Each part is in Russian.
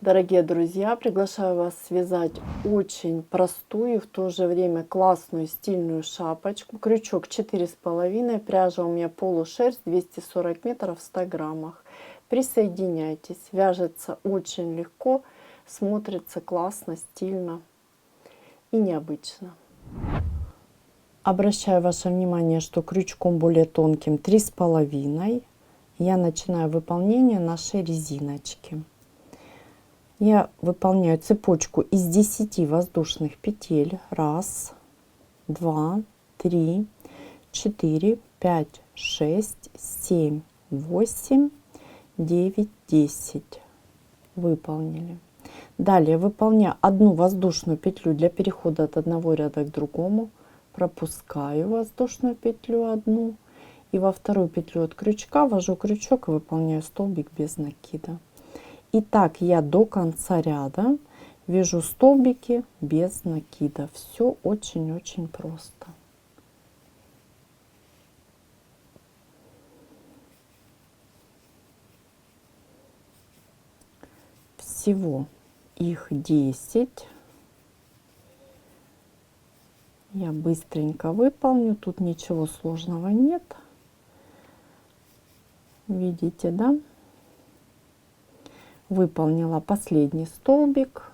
Дорогие друзья, приглашаю вас связать очень простую и в то же время классную стильную шапочку. Крючок 4,5, пряжа у меня полушерсть, 240 метров в 100 граммах. Присоединяйтесь, вяжется очень легко, смотрится классно, стильно и необычно. Обращаю ваше внимание, что крючком более тонким 3,5 я начинаю выполнение нашей резиночки. Я выполняю цепочку из 10 воздушных петель. 1, 2, 3, 4, 5, 6, 7, 8, 9, 10. Выполнили. Далее выполняю одну воздушную петлю для перехода от одного ряда к другому. Пропускаю воздушную петлю одну. И во вторую петлю от крючка ввожу крючок и выполняю столбик без накида. И так я до конца ряда вяжу столбики без накида. Все очень-очень просто. Всего их 10. Я быстренько выполню. Тут ничего сложного нет. Видите, да? Выполнила последний столбик.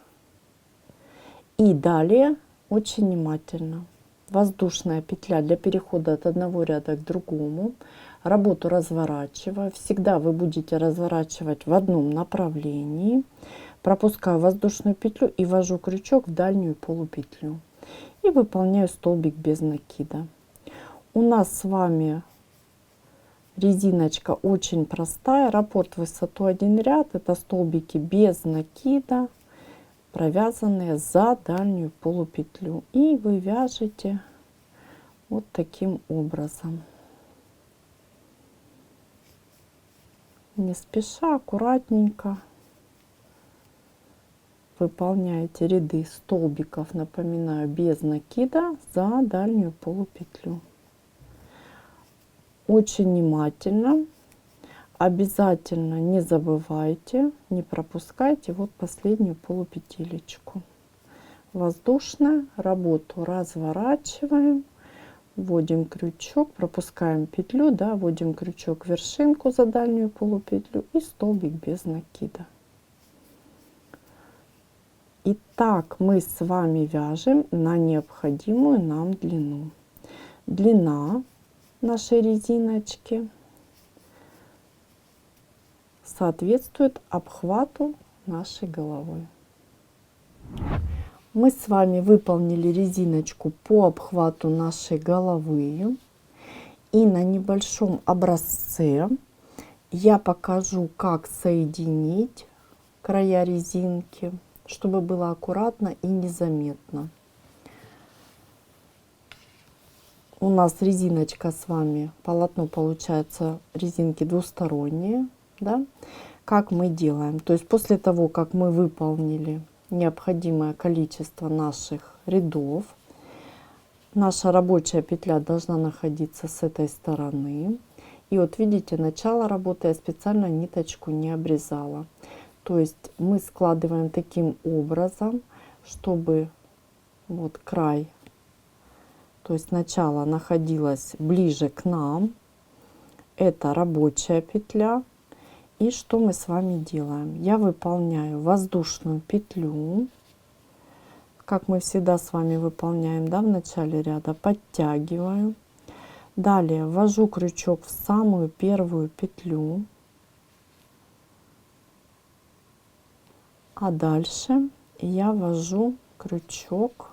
И далее очень внимательно. Воздушная петля для перехода от одного ряда к другому. Работу разворачиваю. Всегда вы будете разворачивать в одном направлении. Пропускаю воздушную петлю и ввожу крючок в дальнюю полупетлю. И выполняю столбик без накида. У нас с вами резиночка очень простая. Раппорт в высоту 1 ряд. Это столбики без накида, провязанные за дальнюю полупетлю. И вы вяжете вот таким образом. Не спеша, аккуратненько выполняете ряды столбиков, напоминаю, без накида за дальнюю полупетлю. Очень внимательно, обязательно не забывайте, не пропускайте вот последнюю полупетелечку. Воздушная, работу разворачиваем, вводим крючок, пропускаем петлю, да, вводим крючок в вершинку за дальнюю полупетлю и столбик без накида. И так мы с вами вяжем на необходимую нам длину. Длина нашей резиночки соответствует обхвату нашей головы. Мы с вами выполнили резиночку по обхвату нашей головы. И на небольшом образце я покажу, как соединить края резинки, чтобы было аккуратно и незаметно. У нас резиночка с вами, полотно получается резинки двусторонние, да? Как мы делаем? То есть после того, как мы выполнили необходимое количество наших рядов, наша рабочая петля должна находиться с этой стороны. И вот видите, начало работы я специально ниточку не обрезала. То есть мы складываем таким образом, чтобы вот край, то есть начало находилось ближе к нам. Это рабочая петля. И что мы с вами делаем? Я выполняю воздушную петлю, как мы всегда с вами выполняем, да, в начале ряда. Подтягиваю. Далее ввожу крючок в самую первую петлю. А дальше я ввожу крючок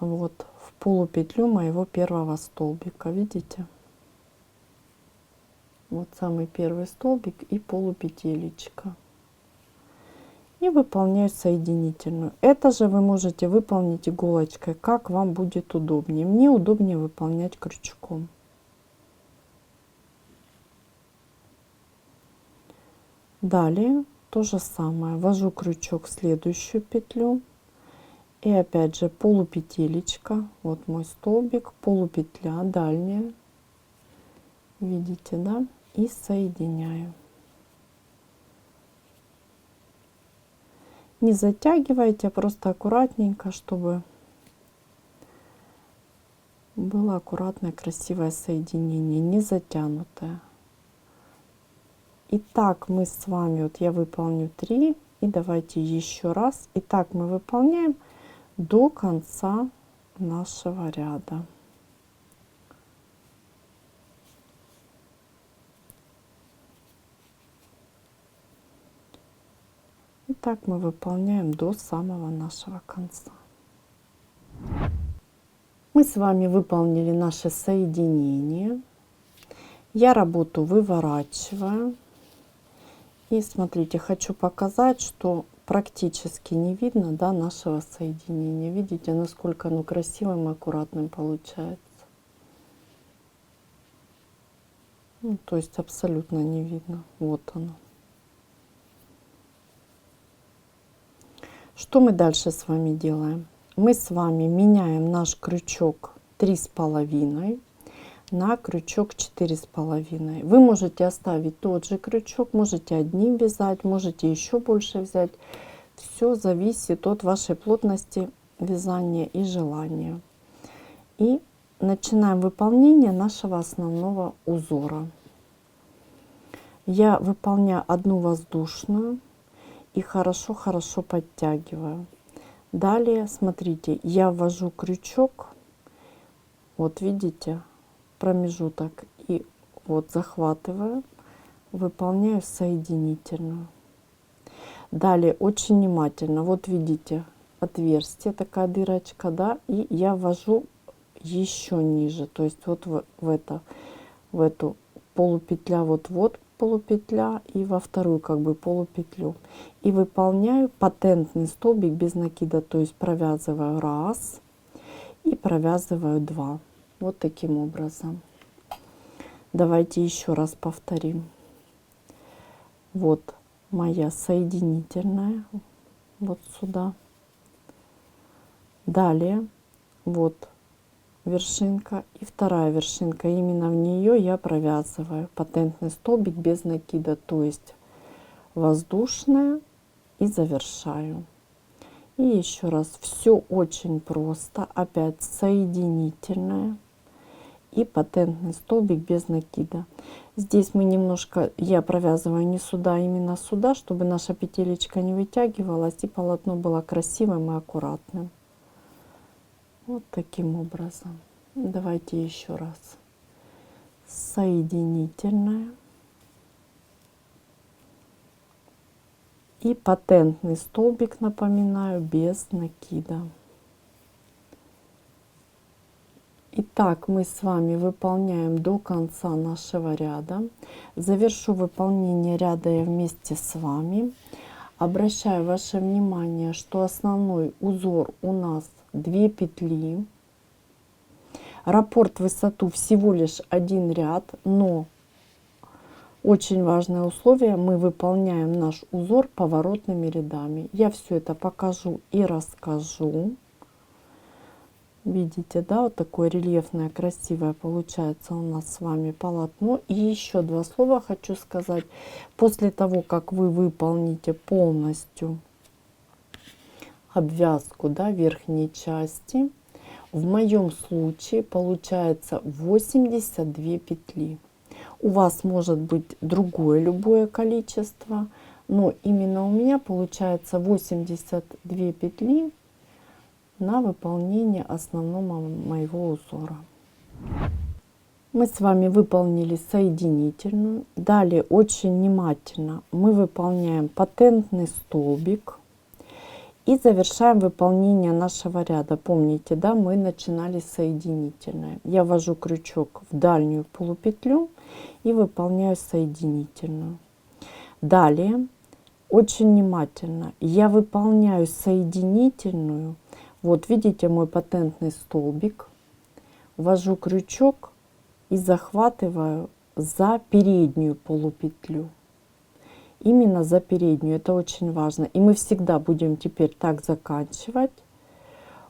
вот в полупетлю моего первого столбика. Видите? Вот самый первый столбик и полупетелечка. И выполняю соединительную. Это же вы можете выполнить иголочкой, как вам будет удобнее. Мне удобнее выполнять крючком. Далее то же самое. Ввожу крючок в следующую петлю. И опять же полупетелечка. Вот мой столбик, полупетля дальняя. Видите, да? И соединяю. Не затягивайте, а просто аккуратненько, чтобы было аккуратное, красивое соединение, не затянутое. Итак, мы с вами, вот я выполню 3, и давайте еще раз. Итак, мы выполняем до конца нашего ряда. И так мы выполняем до самого нашего конца. Мы с вами выполнили наше соединение. Я работу выворачиваю. И смотрите, хочу показать, что практически не видно, да, нашего соединения. Видите, насколько оно красивым и аккуратным получается. Ну, то есть абсолютно не видно. Вот оно. Что мы дальше с вами делаем? Мы с вами меняем наш крючок 3,5 на крючок 4,5. Вы можете оставить тот же крючок, можете одним вязать, можете еще больше взять. Все зависит от вашей плотности вязания и желания. И начинаем выполнение нашего основного узора. Я выполняю одну воздушную и хорошо подтягиваю. Далее, смотрите, я ввожу крючок, вот видите, промежуток, и вот захватываю, выполняю соединительную. Далее очень внимательно, вот видите, отверстие, такая дырочка, да, и я ввожу еще ниже, то есть вот в эту полупетля, вот полупетля, и во вторую как бы полупетлю, и выполняю патентный столбик без накида, то есть провязываю 1 и провязываю 2, вот таким образом. Давайте еще раз повторим. Вот моя соединительная, вот сюда. Далее вот вершинка и вторая вершинка, именно в нее я провязываю патентный столбик без накида, то есть воздушная, и завершаю. И еще раз, все очень просто, опять соединительная и патентный столбик без накида. Здесь мы немножко, я провязываю не сюда, а именно сюда, чтобы наша петелечка не вытягивалась и полотно было красивым и аккуратным. Вот таким образом. Давайте еще раз. Соединительная и патентный столбик, напоминаю, без накида. Итак, мы с вами выполняем до конца нашего ряда. Завершу выполнение ряда я вместе с вами. Обращаю ваше внимание, что основной узор у нас 2 петли. Раппорт высоту всего лишь 1 ряд, но очень важное условие, мы выполняем наш узор поворотными рядами. Я все это покажу и расскажу. Видите, да, вот такое рельефное, красивое получается у нас с вами полотно. И еще 2 слова хочу сказать. После того, как вы выполните полностью обвязку, да, верхней части, в моем случае получается 82 петли. У вас может быть другое любое количество, но именно у меня получается 82 петли на выполнение основного моего узора. Мы с вами выполнили соединительную. Далее очень внимательно мы выполняем патентный столбик и завершаем выполнение нашего ряда. Помните, да, мы начинали соединительное. Я ввожу крючок в дальнюю полупетлю и выполняю соединительную. Далее очень внимательно я выполняю соединительную. Вот видите мой патентный столбик, ввожу крючок и захватываю за переднюю полупетлю. Именно за переднюю, это очень важно. И мы всегда будем теперь так заканчивать.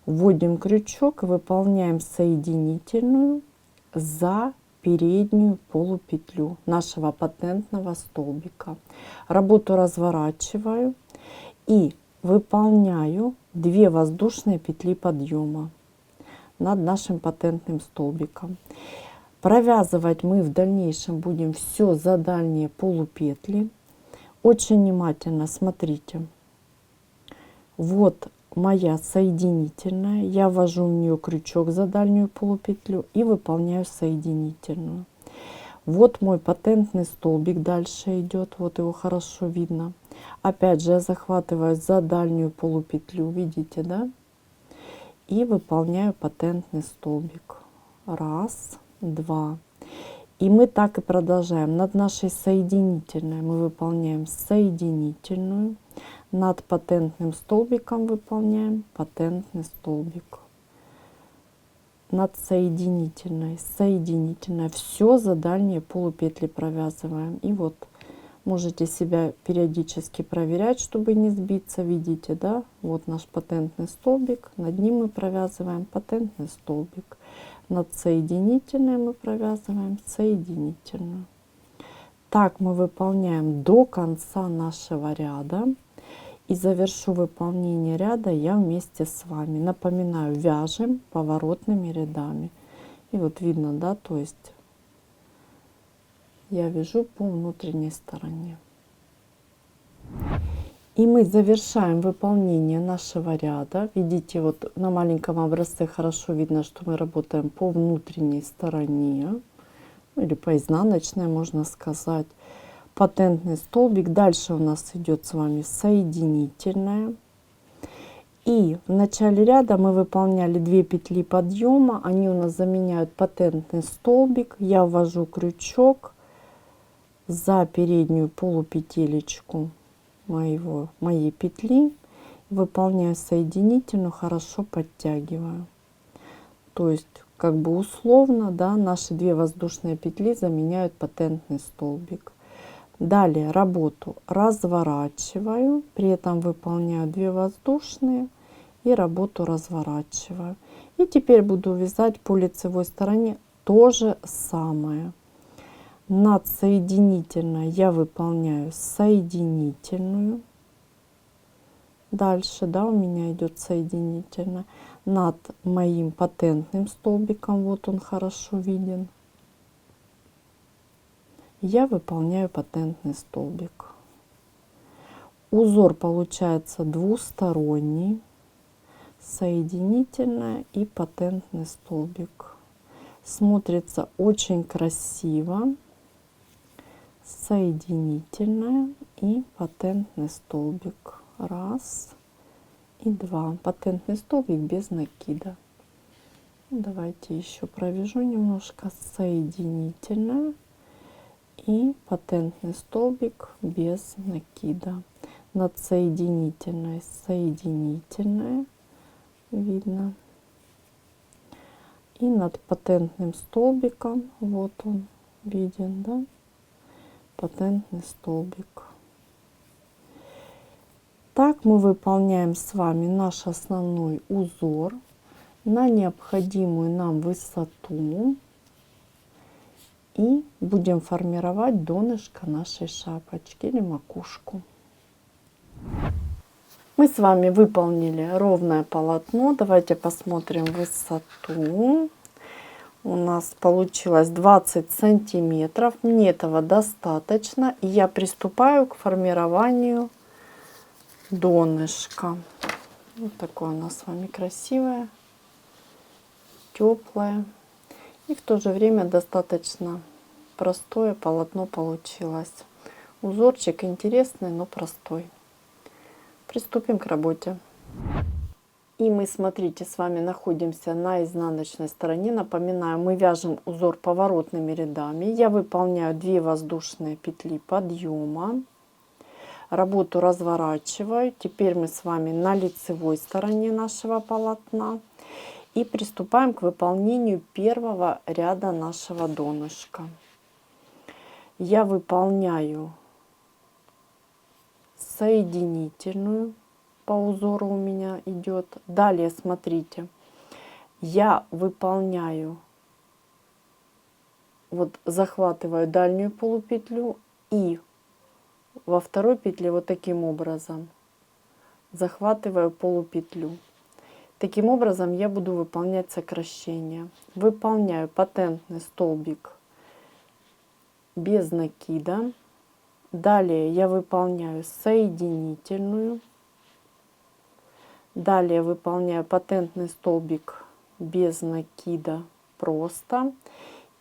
Вводим крючок и выполняем соединительную за переднюю полупетлю нашего патентного столбика. Работу разворачиваю и выполняю 2 воздушные петли подъема над нашим патентным столбиком. Провязывать мы в дальнейшем будем все за дальние полупетли. Очень внимательно смотрите. Вот моя соединительная, я ввожу в нее крючок за дальнюю полупетлю и выполняю соединительную. Вот мой патентный столбик дальше идет, вот его хорошо видно. Опять же я захватываю за дальнюю полупетлю, видите, да? И выполняю патентный столбик. Раз, два. И мы так и продолжаем. Над нашей соединительной мы выполняем соединительную. Над патентным столбиком выполняем патентный столбик. Над соединительной, соединительной. Все за дальние полупетли провязываем. И вот можете себя периодически проверять, чтобы не сбиться. Видите, да? Вот наш патентный столбик. Над ним мы провязываем патентный столбик. Над соединительной мы провязываем соединительную. Так мы выполняем до конца нашего ряда. И завершу выполнение ряда я вместе с вами. Напоминаю, вяжем поворотными рядами. И вот видно, да, то есть я вяжу по внутренней стороне. И мы завершаем выполнение нашего ряда. Видите, вот на маленьком образце хорошо видно, что мы работаем по внутренней стороне. Или по изнаночной, можно сказать. Патентный столбик. Дальше у нас идет с вами соединительная. И в начале ряда мы выполняли 2 петли подъема. Они у нас заменяют патентный столбик. Я ввожу крючок за переднюю полупетелечку моей петли. Выполняю соединительную, хорошо подтягиваю. То есть как бы условно, да, наши 2 воздушные петли заменяют патентный столбик. Далее работу разворачиваю, при этом выполняю 2 воздушные и работу разворачиваю. И теперь буду вязать по лицевой стороне то же самое. Над соединительной я выполняю соединительную. Дальше, да, у меня идет соединительная. Над моим патентным столбиком, вот он хорошо виден, я выполняю патентный столбик. Узор получается двусторонний, соединительная и патентный столбик. Смотрится очень красиво. Соединительная и патентный столбик. Раз и два. Патентный столбик без накида. Давайте еще провяжу немножко. Соединительная и патентный столбик без накида. Над соединительной соединительная, видно. И над патентным столбиком, вот он виден, да, патентный столбик. Так мы выполняем с вами наш основной узор на необходимую нам высоту. И будем формировать донышко нашей шапочки или макушку. Мы с вами выполнили ровное полотно. Давайте посмотрим высоту. У нас получилось 20 сантиметров. Мне этого достаточно. И я приступаю к формированию донышка. Вот такое у нас с вами красивое, теплое. И в то же время достаточно простое полотно получилось. Узорчик интересный, но простой. Приступим к работе. И мы, смотрите, с вами находимся на изнаночной стороне. Напоминаю, мы вяжем узор поворотными рядами. Я выполняю 2 воздушные петли подъема. Работу разворачиваю. Теперь мы с вами на лицевой стороне нашего полотна. И приступаем к выполнению первого ряда нашего донышка. Я выполняю соединительную, по узору у меня идет. Далее, смотрите, я выполняю вот захватываю дальнюю полупетлю и во второй петле вот таким образом захватываю полупетлю. Таким образом я буду выполнять сокращение. Выполняю патентный столбик без накида. Далее я выполняю соединительную. Далее выполняю патентный столбик без накида просто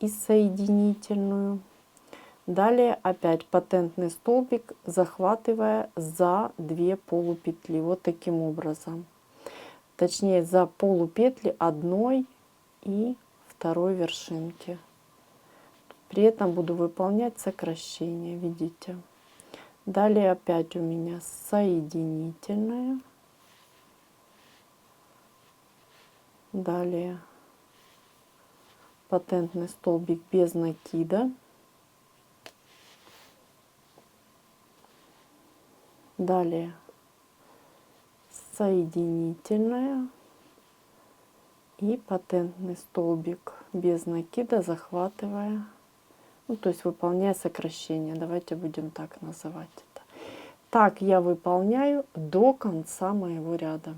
и соединительную. Далее опять патентный столбик, захватывая за 2 полупетли. Вот таким образом. Точнее, за полупетли одной и второй вершинки. При этом буду выполнять сокращение, видите. Далее опять у меня соединительная. Далее патентный столбик без накида. Далее соединительная и патентный столбик без накида, захватывая, ну, то есть выполняя сокращение. Давайте будем так называть это. Так я выполняю до конца моего ряда.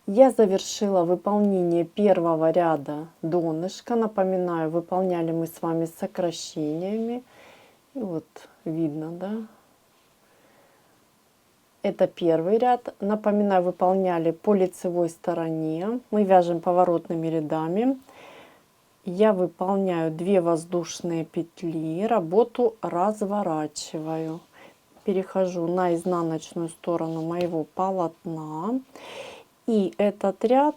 Я завершила выполнение первого ряда донышка. Напоминаю, выполняли мы с вами с сокращениями. И вот видно, да? Это первый ряд. Напоминаю, выполняли по лицевой стороне. Мы вяжем поворотными рядами. Я выполняю 2 воздушные петли. Работу разворачиваю. Перехожу на изнаночную сторону моего полотна. И этот ряд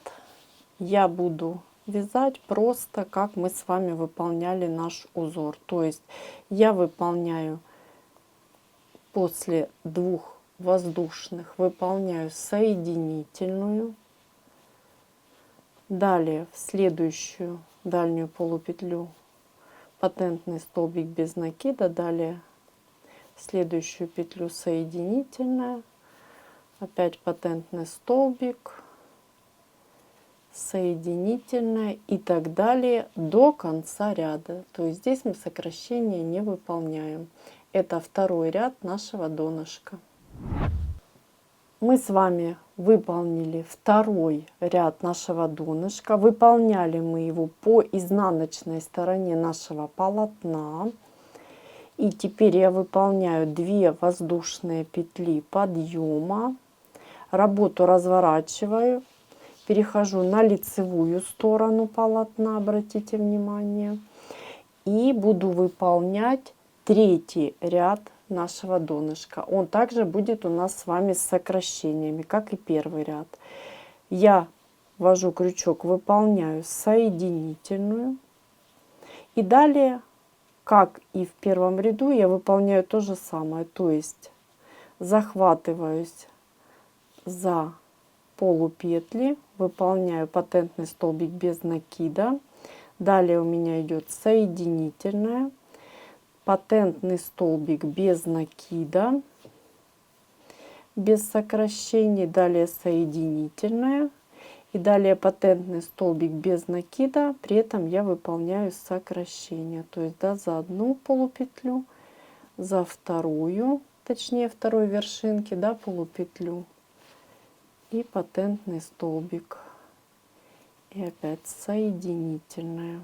я буду вязать просто, как мы с вами выполняли наш узор. То есть я выполняю после 2 воздушных, выполняю соединительную. Далее в следующую дальнюю полупетлю патентный столбик без накида. Далее в следующую петлю соединительная. Опять патентный столбик, соединительная и так далее до конца ряда. То есть здесь мы сокращения не выполняем. Это второй ряд нашего донышка. Мы с вами выполнили второй ряд нашего донышка. Выполняли мы его по изнаночной стороне нашего полотна. И теперь я выполняю 2 воздушные петли подъема. Работу разворачиваю. Перехожу на лицевую сторону полотна, обратите внимание. И буду выполнять третий ряд нашего донышка. Он также будет у нас с вами с сокращениями, как и первый ряд. Я ввожу крючок, выполняю соединительную. И далее, как и в первом ряду, я выполняю то же самое. То есть захватываюсь за полупетли, выполняю патентный столбик без накида. Далее у меня идет соединительная, патентный столбик без накида, без сокращений. Далее соединительная и далее патентный столбик без накида. При этом я выполняю сокращение, то есть да, за одну полупетлю, за вторую, точнее второй вершинки, да, полупетлю. И патентный столбик. И опять соединительная.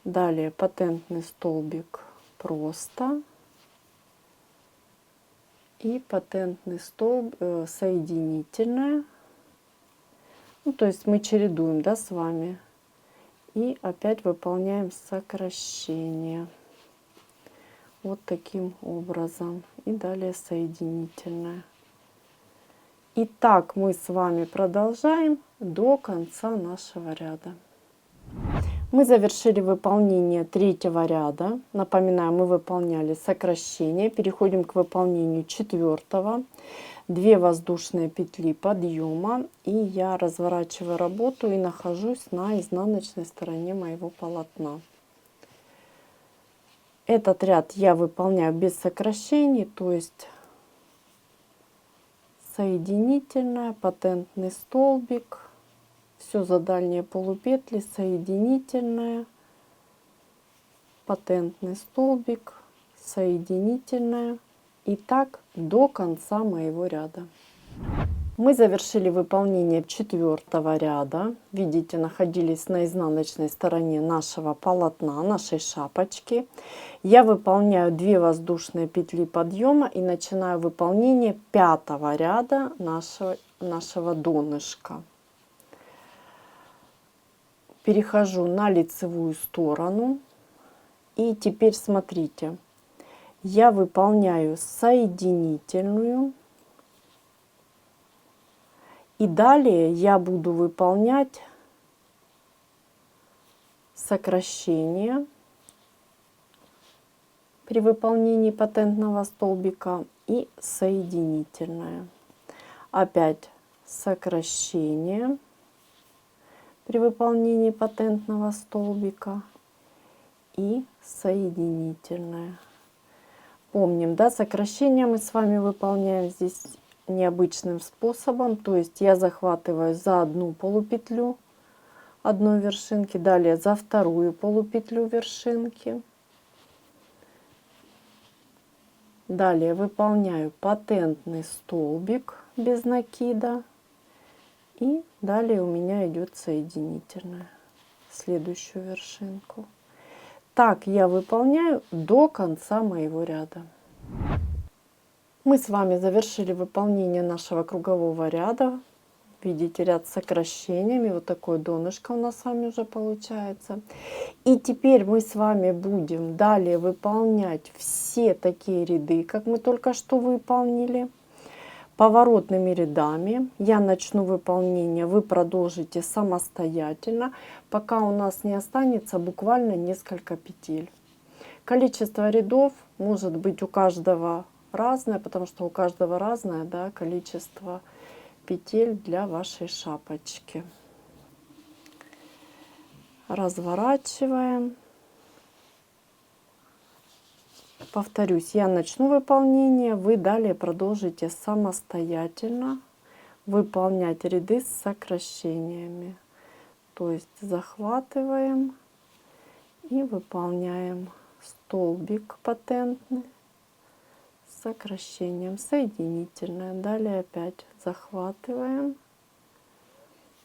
Далее патентный столбик просто. И патентный столбик, соединительная. Ну, то есть мы чередуем, да, с вами. И опять выполняем сокращение. Вот таким образом. И далее соединительная. И так мы с вами продолжаем до конца нашего ряда. Мы завершили выполнение третьего ряда. Напоминаю, мы выполняли сокращение. Переходим к выполнению четвертого. 2 воздушные петли подъема. И я разворачиваю работу и нахожусь на изнаночной стороне моего полотна. Этот ряд я выполняю без сокращений, то есть соединительная, патентный столбик, все за дальние полупетли, соединительная, патентный столбик, соединительная. И так до конца моего ряда. Мы завершили выполнение 4-го ряда. Видите, находились на изнаночной стороне нашего полотна, нашей шапочки. Я выполняю 2 воздушные петли подъема и начинаю выполнение 5-го ряда нашего донышка. Перехожу на лицевую сторону. И теперь смотрите, я выполняю соединительную. И далее я буду выполнять сокращение при выполнении патентного столбика и соединительное. Опять сокращение при выполнении патентного столбика и соединительное. Помним, да, сокращение мы с вами выполняем здесь необычным способом, то есть я захватываю за одну полупетлю одной вершинки, далее за вторую полупетлю вершинки, далее выполняю патентный столбик без накида, и далее у меня идет соединительная, следующую вершинку. Так я выполняю до конца моего ряда. Мы с вами завершили выполнение нашего кругового ряда. Видите, ряд с сокращениями. Вот такое донышко у нас с вами уже получается. И теперь мы с вами будем далее выполнять все такие ряды, как мы только что выполнили, поворотными рядами. Я начну выполнение, вы продолжите самостоятельно, пока у нас не останется буквально несколько петель. Количество рядов может быть у каждого разное, потому что у каждого разное, да, количество петель для вашей шапочки. Разворачиваем. Повторюсь, я начну выполнение, вы далее продолжите самостоятельно выполнять ряды с сокращениями. То есть захватываем и выполняем столбик патентный с сокращением, соединительное. Далее опять захватываем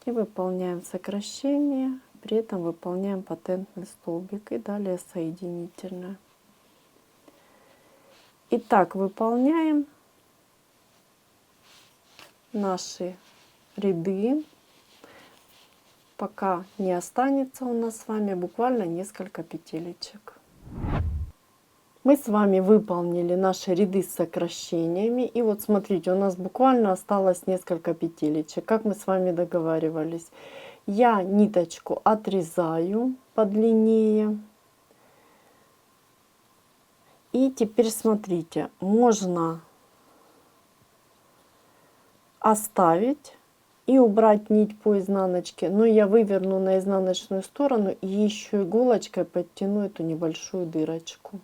и выполняем сокращение, при этом выполняем патентный столбик и далее соединительное. Итак, выполняем наши ряды, пока не останется у нас с вами буквально несколько петелечек. Мы с вами выполнили наши ряды с сокращениями. И вот смотрите, у нас буквально осталось несколько петелечек. Как мы с вами договаривались, я ниточку отрезаю подлиннее. И теперь смотрите, можно оставить и убрать нить по изнаночке, но я выверну на изнаночную сторону и еще иголочкой подтяну эту небольшую дырочку.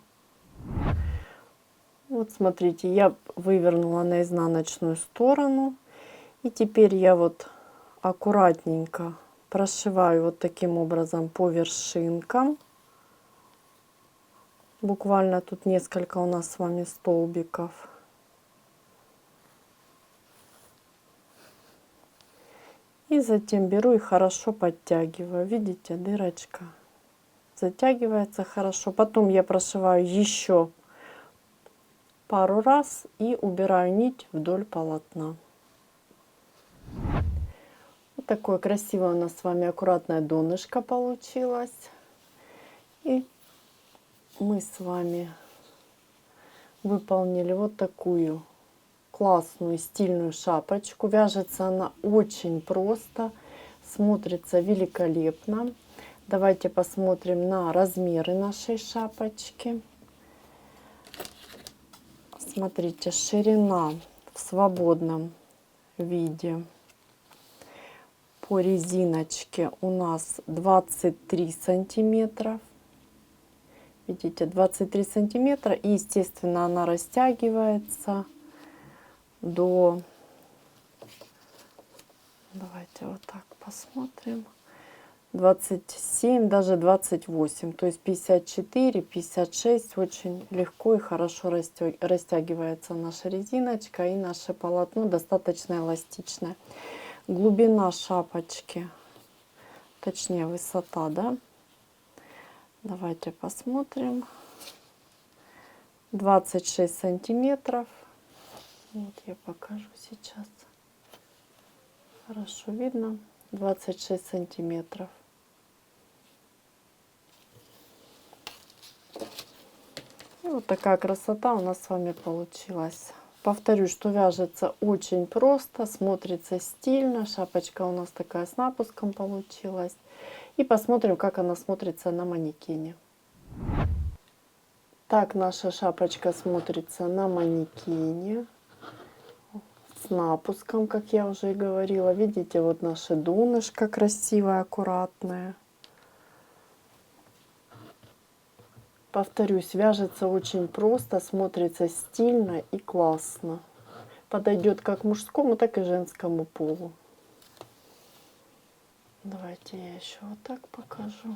Вот смотрите, я вывернула на изнаночную сторону, и теперь я вот аккуратненько прошиваю вот таким образом по вершинкам. Буквально тут несколько у нас с вами столбиков. И затем беру и хорошо подтягиваю. Видите, дырочка затягивается хорошо. Потом я прошиваю еще пару раз и убираю нить вдоль полотна. Вот такое красивое у нас с вами аккуратное донышко получилось. И мы с вами выполнили вот такую классную стильную шапочку. Вяжется она очень просто, смотрится великолепно. Давайте посмотрим на размеры нашей шапочки. Смотрите, ширина в свободном виде по резиночке у нас 23 сантиметра. Видите, 23 сантиметра. И, естественно, она растягивается давайте вот так посмотрим, 27, даже 28. То есть 54, 56 очень легко и хорошо растягивается наша резиночка, и наше полотно достаточно эластичное. Глубина шапочки, точнее высота, да? Давайте посмотрим. 26 сантиметров. Вот я покажу сейчас. Хорошо видно. 26 сантиметров. И вот такая красота у нас с вами получилась. Повторюсь, что вяжется очень просто, смотрится стильно. Шапочка у нас такая с напуском получилась. И посмотрим, как она смотрится на манекене. Так наша шапочка смотрится на манекене. С напуском, как я уже и говорила. Видите, вот наше донышко красивое, аккуратное. Повторюсь, вяжется очень просто, смотрится стильно и классно. Подойдет как мужскому, так и женскому полу. Давайте я еще вот так покажу.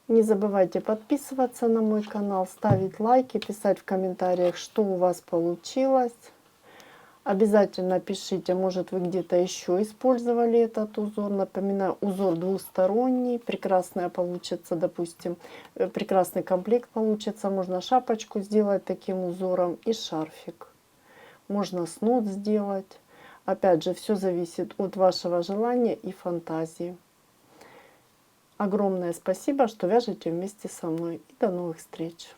Не забывайте подписываться на мой канал, ставить лайки, писать в комментариях, что у вас получилось. Обязательно пишите, может, вы где-то еще использовали этот узор. Напоминаю, узор двусторонний, прекрасная получится, допустим, прекрасный комплект получится. Можно шапочку сделать таким узором и шарфик. Можно снуд сделать. Опять же, все зависит от вашего желания и фантазии. Огромное спасибо, что вяжете вместе со мной. И до новых встреч!